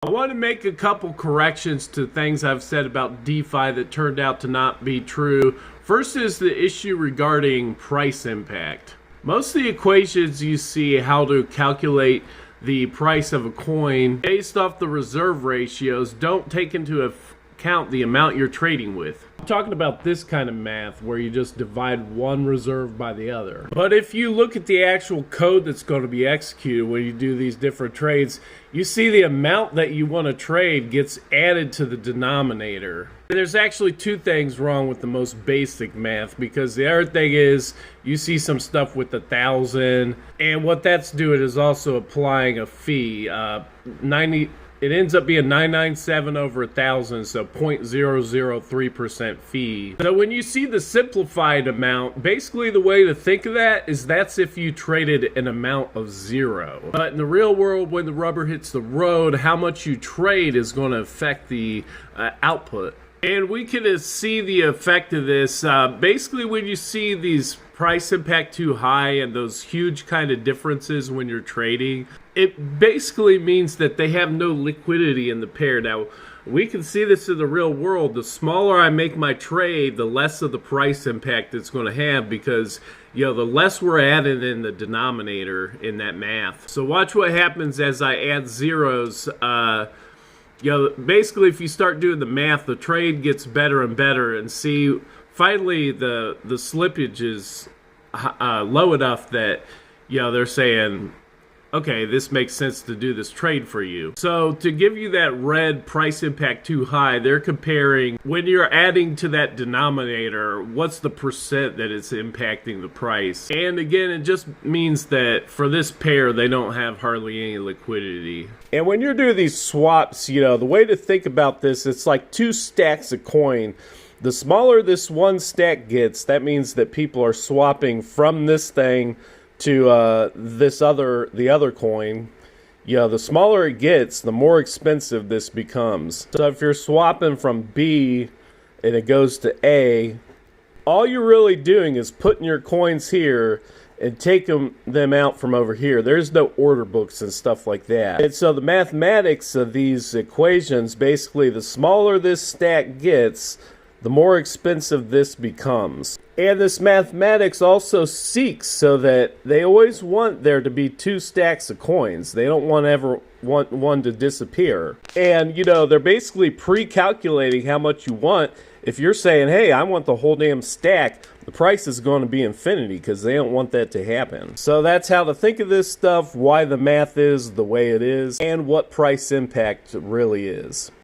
I want to make a couple corrections to things I've said about DeFi that turned out to not be true. First is the issue regarding price impact. Most of the equations you see how to calculate the price of a coin based off the reserve ratios don't take into account the amount you're trading with. I'm talking about this kind of math where you just divide one reserve by the other. But if you look at the actual code that's going to be executed when you do these different trades, you see the amount that you want to trade gets added to the denominator. There's actually two things wrong with the most basic math, because the other thing is you see some stuff with 1,000, and what that's doing is also applying a fee. It ends up being 997 over 1,000, so 0.003% fee. So when you see the simplified amount, basically the way to think of that is that's if you traded an amount of 0. But in the real world, when the rubber hits the road, how much you trade is going to affect the output. And we can see the effect of this. Basically, when you see these price impact too high and those huge kind of differences when you're trading, it basically means that they have no liquidity in the pair. Now, we can see this in the real world. The smaller I make my trade, the less of the price impact it's going to have, because the less we're adding in the denominator in that math. So watch what happens as I add zeros. Basically, if you start doing the math, the trade gets better and better, and see, finally the slippage is low enough that they're saying, okay, this makes sense to do this trade for you. So to give you that red price impact too high, they're comparing when you're adding to that denominator, what's the percent that it's impacting the price. And again, it just means that for this pair, they don't have hardly any liquidity. And when you're doing these swaps, the way to think about this, it's like two stacks of coin. The smaller this one stack gets, that means that people are swapping from this thing to the other coin. The smaller it gets, the more expensive this becomes. So if you're swapping from B and it goes to A, all you're really doing is putting your coins here and taking them out from over here. There's no order books and stuff like that. And so the mathematics of these equations, basically the smaller this stack gets, the more expensive this becomes. And this mathematics also seeks so that they always want there to be two stacks of coins. They don't ever want one to disappear. And they're basically pre-calculating how much you want. If you're saying, hey, I want the whole damn stack, the price is going to be infinity, because they don't want that to happen. So that's how to think of this stuff, why the math is the way it is, and what price impact really is.